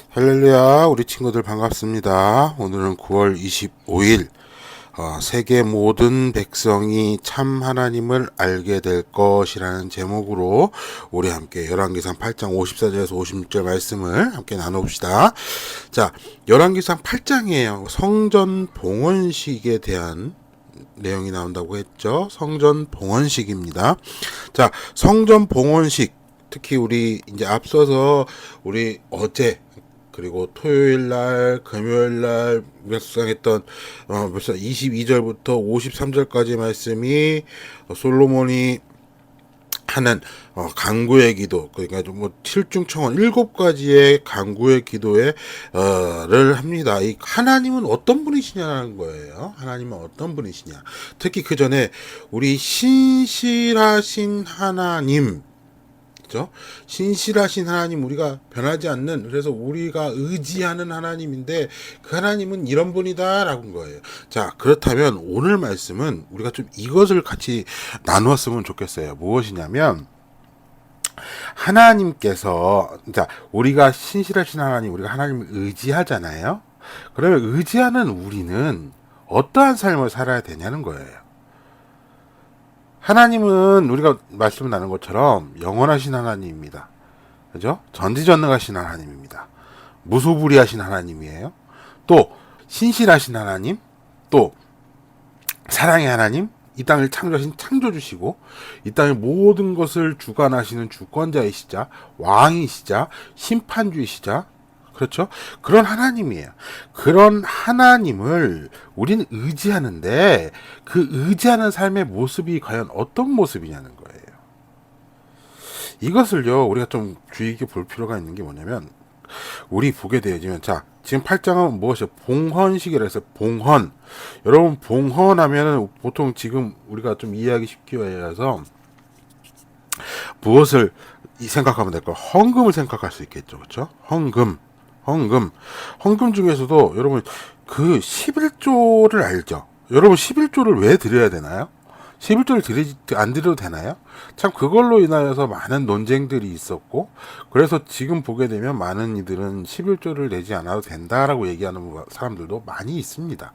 할렐루야, 우리 친구들 반갑습니다. 오늘은 9월 25일 세계 모든 백성이 참 하나님을 알게 될 것이라는 제목으로 우리 함께 열왕기상 8장 54절에서 56절 말씀을 함께 나눠봅시다. 자, 열왕기상 8장이에요. 성전 봉헌식에 대한 내용이 나온다고 했죠. 성전 봉헌식입니다. 자, 성전 봉헌식, 특히 우리 이제 앞서서 우리 어제 그리고 토요일 날, 금요일 날 묵상했던 22절부터 53절까지 말씀이 솔로몬이 하는 간구의 기도, 그러니까 뭐 7중청원 7가지의 간구의 기도를 합니다. 이 하나님은 어떤 분이시냐는 거예요. 하나님은 어떤 분이시냐. 특히 그 전에 우리 신실하신 하나님, 신실하신 하나님, 우리가 변하지 않는, 그래서 우리가 의지하는 하나님인데 그 하나님은 이런 분이다 라는 거예요. 자, 그렇다면 오늘 말씀은 우리가 좀 이것을 같이 나누었으면 좋겠어요. 무엇이냐면, 하나님께서, 자, 우리가 신실하신 하나님, 우리가 하나님을 의지하잖아요. 그러면 의지하는 우리는 어떠한 삶을 살아야 되냐는 거예요. 하나님은 우리가 말씀 나눈 것처럼 영원하신 하나님입니다. 그죠? 전지전능하신 하나님입니다. 무소불위하신 하나님이에요. 또 신실하신 하나님, 또 사랑의 하나님, 이 땅을 창조하신 창조주시고 이 땅의 모든 것을 주관하시는 주권자이시자 왕이시자 심판주이시자, 그렇죠? 그런 하나님이에요. 그런 하나님을 우리는 의지하는데 그 의지하는 삶의 모습이 과연 어떤 모습이냐는 거예요. 이것을요, 우리가 좀 주의 깊게 볼 필요가 있는 게 뭐냐면, 우리 보게 되어지면, 자, 지금 8장은 무엇이요? 봉헌식이라 해서 봉헌. 여러분, 봉헌하면은 보통 지금 우리가 좀 이해하기 쉽게 해서 무엇을 생각하면 될까요? 헌금을 생각할 수 있겠죠. 그렇죠? 헌금 중에서도 여러분 그 11조를 알죠? 여러분 11조를 왜 드려야 되나요? 11조를 안 드려도 되나요? 참 그걸로 인하여서 많은 논쟁들이 있었고, 그래서 지금 보게 되면 많은 이들은 11조를 내지 않아도 된다라고 얘기하는 사람들도 많이 있습니다.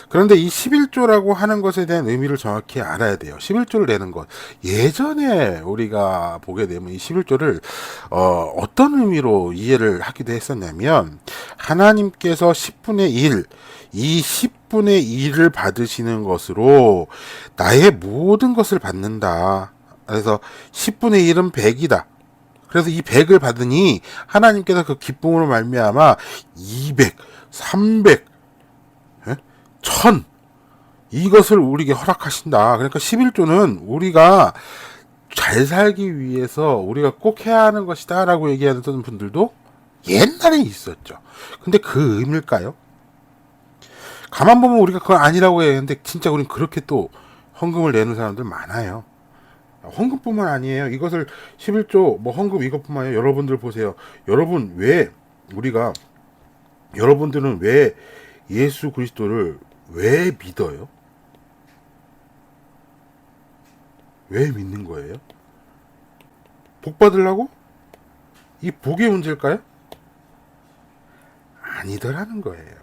그런데 이 11조라고 하는 것에 대한 의미를 정확히 알아야 돼요. 11조를 내는 것. 예전에 우리가 보게 되면 이 11조를 어떤 의미로 이해를 하기도 했었냐면, 하나님께서 10분의 1, 이 10분의 1을 받으시는 것으로 나의 모든 것을 받는다. 그래서 10분의 1은 100이다. 그래서 이 100을 받으니 하나님께서 그 기쁨으로 말미암아 200, 300, 1000 이것을 우리에게 허락하신다. 그러니까 11조는 우리가 잘 살기 위해서 우리가 꼭 해야 하는 것이다 라고 얘기하는 분들도 옛날에 있었죠. 근데 그 의미일까요? 가만 보면 우리가 그건 아니라고 해요. 근데 진짜 우리는 그렇게 또 헌금을 내는 사람들 많아요. 헌금뿐만 아니에요. 이것을 11조 뭐 헌금 이것뿐만 아니에요. 여러분들 보세요. 여러분들은 왜 예수 그리스도를 왜 믿어요? 왜 믿는 거예요? 복 받으려고? 이 복의 문제일까요? 아니더라는 거예요.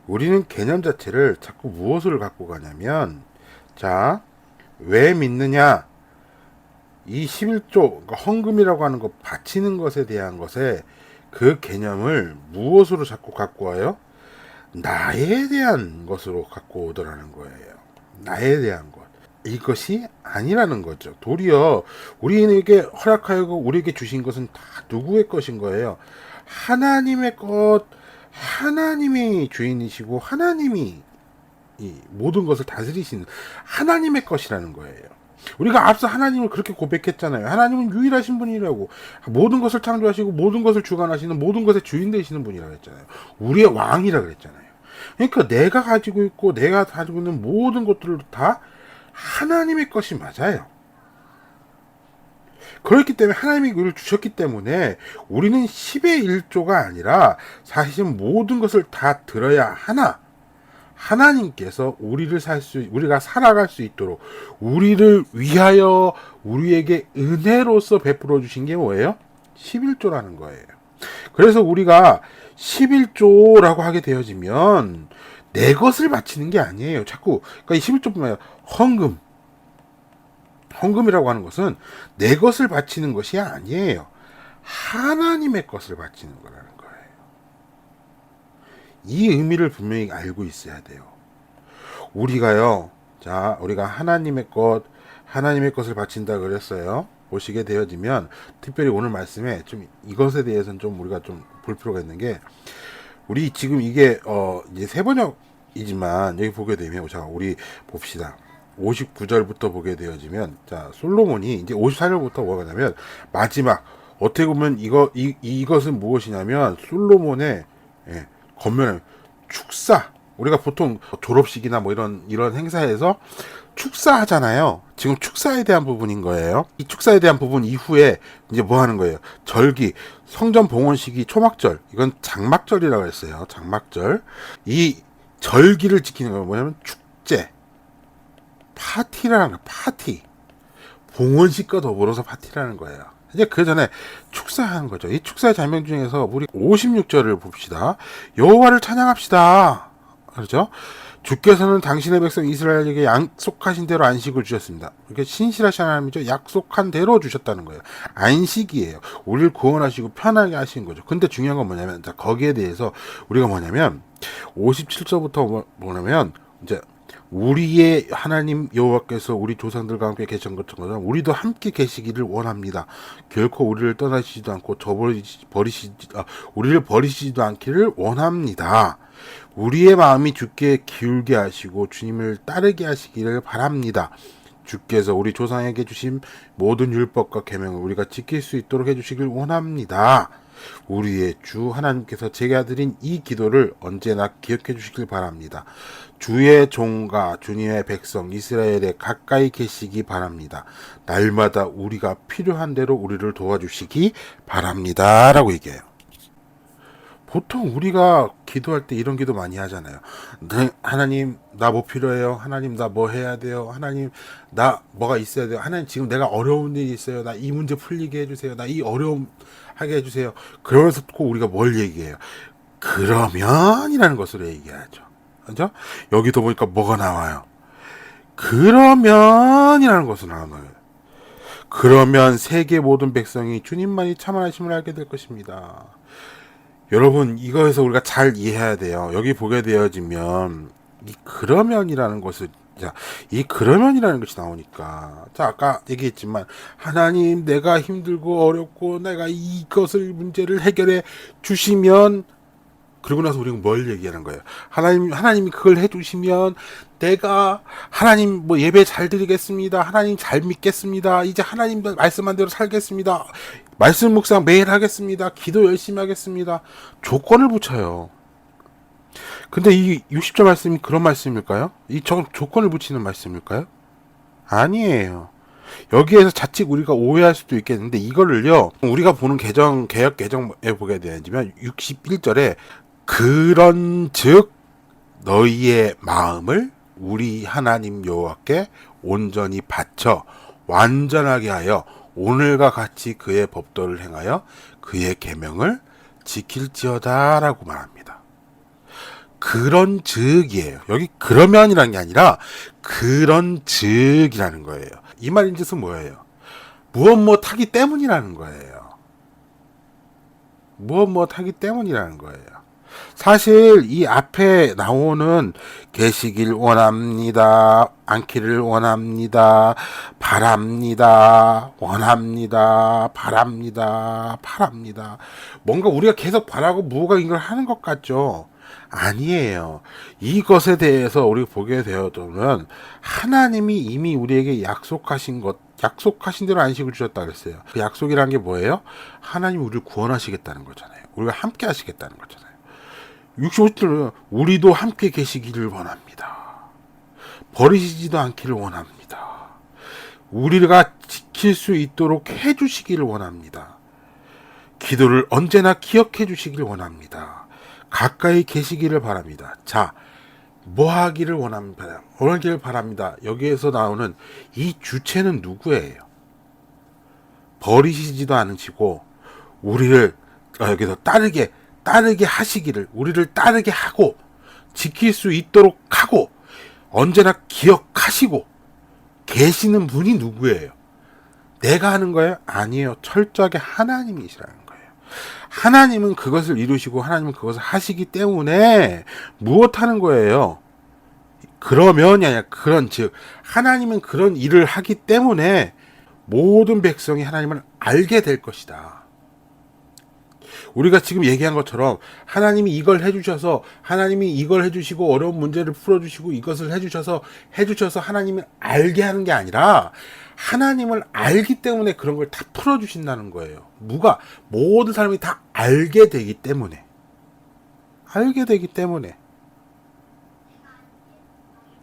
우리는 개념 자체를 자꾸 무엇을 갖고 가냐면, 자, 왜 믿느냐? 이 11조, 그러니까 헌금이라고 하는 거, 바치는 것에 대한 것에 그 개념을 무엇으로 자꾸 갖고 와요? 나에 대한 것으로 갖고 오더라는 거예요. 나에 대한 것. 이것이 아니라는 거죠. 도리어 우리에게 허락하고 우리에게 주신 것은 다 누구의 것인 거예요? 하나님의 것, 하나님이 주인이시고 하나님이 이 모든 것을 다스리시는 하나님의 것이라는 거예요. 우리가 앞서 하나님을 그렇게 고백했잖아요. 하나님은 유일하신 분이라고, 모든 것을 창조하시고 모든 것을 주관하시는, 모든 것의 주인 되시는 분이라고 했잖아요. 우리의 왕이라고 그랬잖아요. 그러니까 내가 가지고 있고 내가 가지고 있는 모든 것들을 다 하나님의 것이 맞아요. 그렇기 때문에 하나님이 그를 주셨기 때문에 우리는 10의 1조가 아니라 사실은 모든 것을 다 들어야 하나, 하나님께서 우리가 살아갈 수 있도록 우리를 위하여 우리에게 은혜로서 베풀어 주신 게 뭐예요? 11조라는 거예요. 그래서 우리가 11조라고 하게 되어지면 내 것을 바치는 게 아니에요. 자꾸 그러니까 이 11조뿐만 아니라 헌금이라고 하는 것은 내 것을 바치는 것이 아니에요. 하나님의 것을 바치는 거라는 거예요. 이 의미를 분명히 알고 있어야 돼요. 우리가요, 우리가 하나님의 것을 바친다 그랬어요. 보시게 되어지면, 특별히 오늘 말씀에 좀 이것에 대해서는 좀 우리가 좀 볼 필요가 있는 게, 우리 지금 이게, 이제 세번역이지만, 여기 보게 되면, 우리 봅시다. 59절부터 보게 되어지면, 솔로몬이 이제 54절부터 뭐가 냐면, 마지막, 어떻게 보면 이것은 무엇이냐면, 솔로몬의, 겉면에 축사, 우리가 보통 졸업식이나 뭐 이런 행사에서 축사하잖아요. 지금 축사에 대한 부분인 거예요. 이 축사에 대한 부분 이후에 이제 뭐 하는 거예요? 절기, 성전 봉헌식이 초막절, 이건 장막절이라고 했어요. 장막절. 이 절기를 지키는 건 뭐냐면 축제, 파티라는 거예요. 파티. 봉헌식과 더불어서 파티라는 거예요. 이제 그 전에 축사하는 거죠. 이 축사의 장면 중에서 우리 56절을 봅시다. 여호와를 찬양합시다. 그렇죠? 주께서는 당신의 백성 이스라엘에게 약속하신 대로 안식을 주셨습니다. 이게 신실하신 하나님이죠. 약속한 대로 주셨다는 거예요. 안식이에요. 우리를 구원하시고 편하게 하신 거죠. 근데 중요한 건 뭐냐면, 거기에 대해서 우리가 뭐냐면 57절부터 뭐냐면 이제 우리의 하나님 여호와께서 우리 조상들과 함께 계신 것처럼 우리도 함께 계시기를 원합니다. 결코 우리를 떠나시지도 않고 우리를 버리시지도 않기를 원합니다. 우리의 마음이 주께 기울게 하시고 주님을 따르게 하시기를 바랍니다. 주께서 우리 조상에게 주신 모든 율법과 계명을 우리가 지킬 수 있도록 해주시길 원합니다. 우리의 주 하나님께서 제가 드린 이 기도를 언제나 기억해 주시길 바랍니다. 주의 종과 주님의 백성 이스라엘에 가까이 계시기 바랍니다. 날마다 우리가 필요한 대로 우리를 도와주시기 바랍니다. 라고 얘기해요. 보통 우리가 기도할 때 이런 기도 많이 하잖아요. 하나님 나 뭐 필요해요? 하나님 나 뭐 해야 돼요? 하나님 나 뭐가 있어야 돼요? 하나님 지금 내가 어려운 일이 있어요. 나 이 문제 풀리게 해주세요. 나 이 어려움 하게 해주세요. 그러면서 꼭 우리가 뭘 얘기해요? 그러면이라는 것으로 얘기하죠. 그죠? 여기도 보니까 뭐가 나와요? 그러면이라는 것으로 나와요. 그러면 세계 모든 백성이 주님만이 참 하나님을 알게 될 것입니다. 여러분, 이거에서 우리가 잘 이해해야 돼요. 여기 보게 되어지면 이 그러면이라는 것을 이 그러면이라는 것이 나오니까 아까 얘기했지만 하나님 내가 힘들고 어렵고 내가 이것을 문제를 해결해 주시면, 그러고 나서 우리는 뭘 얘기하는 거예요? 하나님이 그걸 해주시면 내가 하나님 뭐 예배 잘 드리겠습니다. 하나님 잘 믿겠습니다. 이제 하나님 말씀한 대로 살겠습니다. 말씀 묵상 매일 하겠습니다. 기도 열심히 하겠습니다. 조건을 붙여요. 근데 이 60절 말씀이 그런 말씀일까요? 이 조건을 붙이는 말씀일까요? 아니에요. 여기에서 자칫 우리가 오해할 수도 있겠는데, 이거를요 우리가 보는 개역 개정에 보게 되면 61절에 그런즉 너희의 마음을 우리 하나님 여호와께 온전히 바쳐 완전하게 하여 오늘과 같이 그의 법도를 행하여 그의 계명을 지킬지어다라고 말합니다. 그런즉이에요. 여기 그러면이라는 게 아니라 그런즉이라는 거예요. 이 말인 뜻은 뭐예요? 무엇 하기 때문이라는 거예요. 무엇 하기 때문이라는 거예요. 사실 이 앞에 나오는 계시길 원합니다, 않기를 원합니다, 바랍니다, 원합니다, 바랍니다. 뭔가 우리가 계속 바라고 무엇가 이걸 하는 것 같죠? 아니에요. 이것에 대해서 우리가 보게 되어두면 하나님이 이미 우리에게 약속하신 대로 안식을 주셨다 그랬어요. 그 약속이란 게 뭐예요? 하나님이 우리를 구원하시겠다는 거잖아요. 우리가 함께 하시겠다는 거잖아요. 65절 우리도 함께 계시기를 원합니다. 버리시지도 않기를 원합니다. 우리가 지킬 수 있도록 해주시기를 원합니다. 기도를 언제나 기억해 주시길 원합니다. 가까이 계시기를 바랍니다. 자, 뭐 하기를 원하기를 바랍니다. 여기에서 나오는 이 주체는 누구예요? 버리시지도 않으시고 우리를 여기서 따르게 하시기를, 우리를 따르게 하고 지킬 수 있도록 하고 언제나 기억하시고 계시는 분이 누구예요? 내가 하는 거예요? 아니에요. 철저하게 하나님이시라는 거예요. 하나님은 그것을 이루시고 하나님은 그것을 하시기 때문에 무엇 하는 거예요? 그러면이 아니라 즉 하나님은 그런 일을 하기 때문에 모든 백성이 하나님을 알게 될 것이다. 우리가 지금 얘기한 것처럼 하나님이 이걸 해주셔서, 하나님이 이걸 해주시고 어려운 문제를 풀어주시고 이것을 해주셔서 하나님을 알게 하는 게 아니라 하나님을 알기 때문에 그런 걸 다 풀어주신다는 거예요. 모든 사람이 다 알게 되기 때문에.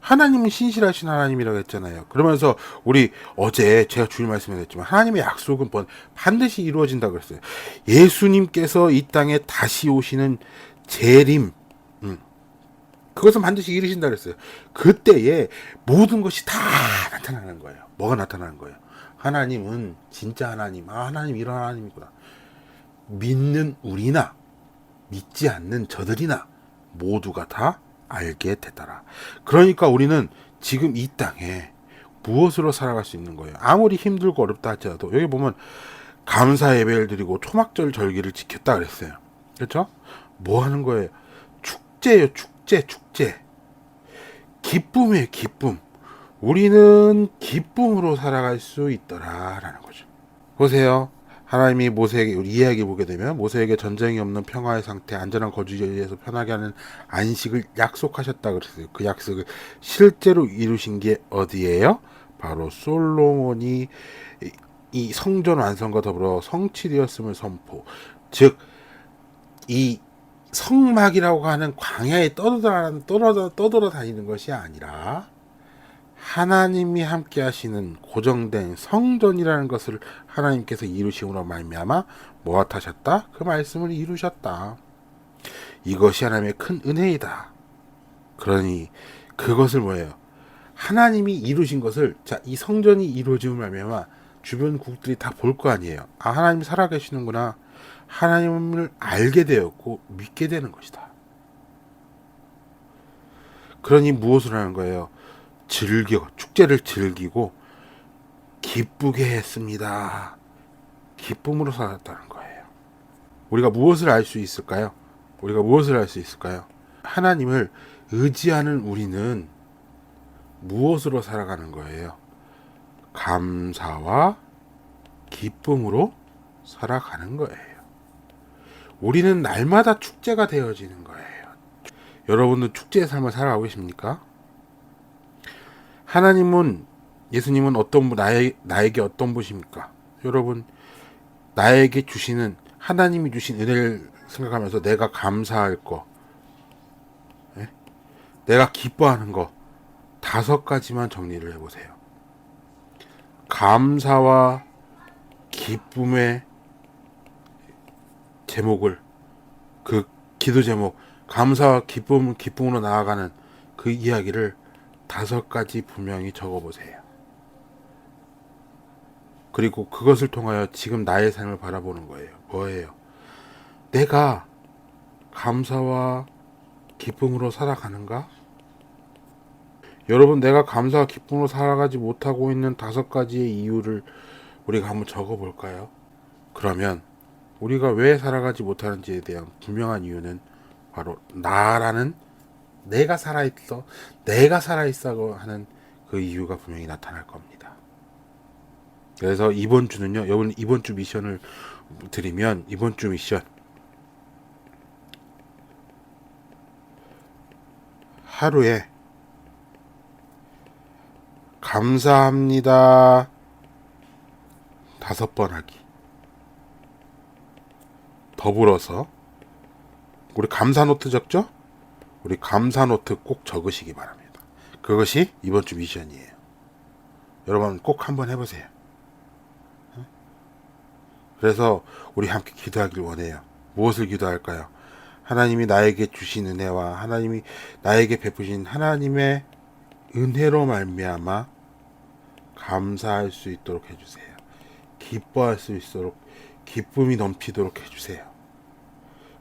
하나님은 신실하신 하나님이라고 했잖아요. 그러면서 우리 어제 제가 주일 말씀에 했지만 하나님의 약속은 반드시 이루어진다고 그랬어요. 예수님께서 이 땅에 다시 오시는 재림, 그것은 반드시 이루신다고 그랬어요. 그때에 모든 것이 다 나타나는 거예요. 뭐가 나타나는 거예요? 하나님은 진짜 하나님, 하나님 이런 하나님이구나. 믿는 우리나 믿지 않는 저들이나 모두가 다 알게 되더라. 그러니까 우리는 지금 이 땅에 무엇으로 살아갈 수 있는 거예요? 아무리 힘들고 어렵다 할지라도 여기 보면 감사 예배를 드리고 초막절 절기를 지켰다 그랬어요. 그렇죠? 뭐 하는 거예요? 축제예요. 축제. 기쁨이에요. 기쁨. 우리는 기쁨으로 살아갈 수 있더라라는 거죠. 보세요. 하나님이 모세에게, 우리 이야기 보게 되면 모세에게 전쟁이 없는 평화의 상태, 안전한 거주지에 의해서 편하게 하는 안식을 약속하셨다 그랬어요. 그 약속을 실제로 이루신 게 어디예요? 바로 솔로몬이 이 성전 완성과 더불어 성취되었음을 선포. 즉 이 성막이라고 하는 광야에 떠돌아다니는 것이 아니라 하나님이 함께 하시는 고정된 성전이라는 것을 하나님께서 이루심으로 말미암아 뭐하셨다? 그 말씀을 이루셨다. 이것이 하나님의 큰 은혜이다. 그러니 그것을 뭐예요? 하나님이 이루신 것을, 자, 이 성전이 이루어짐을 말미암아 주변 국들이 다 볼 거 아니에요. 하나님이 살아계시는구나. 하나님을 알게 되었고 믿게 되는 것이다. 그러니 무엇을 하는 거예요? 축제를 즐기고 기쁘게 했습니다. 기쁨으로 살았다는 거예요. 우리가 무엇을 알 수 있을까요? 하나님을 의지하는 우리는 무엇으로 살아가는 거예요? 감사와 기쁨으로 살아가는 거예요. 우리는 날마다 축제가 되어지는 거예요. 여러분은 축제의 삶을 살아가고 계십니까? 예수님은 나에게 어떤 분이십니까? 여러분, 나에게 주시는, 하나님이 주신 은혜를 생각하면서 내가 감사할 거, 내가 기뻐하는 거, 5가지만 정리를 해보세요. 감사와 기쁨의 제목을, 그 기도 제목, 감사와 기쁨으로 나아가는 그 이야기를 5가지 분명히 적어보세요. 그리고 그것을 통하여 지금 나의 삶을 바라보는 거예요. 뭐예요? 내가 감사와 기쁨으로 살아가는가? 여러분, 내가 감사와 기쁨으로 살아가지 못하고 있는 5가지의 이유를 우리가 한번 적어볼까요? 그러면 우리가 왜 살아가지 못하는지에 대한 분명한 이유는 바로 내가 살아있어 하는 그 이유가 분명히 나타날 겁니다. 그래서 이번 주는요, 여러분, 이번 주 미션을 드리면, 이번 주 미션, 하루에 감사합니다 5번 하기. 더불어서 우리 감사 노트 적죠? 우리 감사 노트 꼭 적으시기 바랍니다. 그것이 이번 주 미션이에요. 여러분 꼭 한번 해보세요. 그래서 우리 함께 기도하길 원해요. 무엇을 기도할까요? 하나님이 나에게 주신 은혜와 하나님이 나에게 베푸신 하나님의 은혜로 말미암아 감사할 수 있도록 해주세요. 기뻐할 수 있도록 기쁨이 넘치도록 해주세요.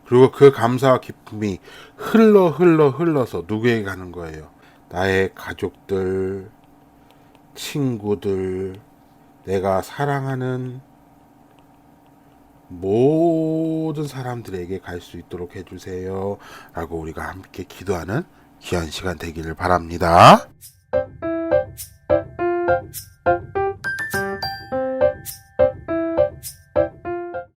그리고 그 감사와 기쁨이 흘러서 누구에게 가는 거예요? 나의 가족들, 친구들, 내가 사랑하는 모든 사람들에게 갈 수 있도록 해주세요. 라고 우리가 함께 기도하는 귀한 시간 되기를 바랍니다.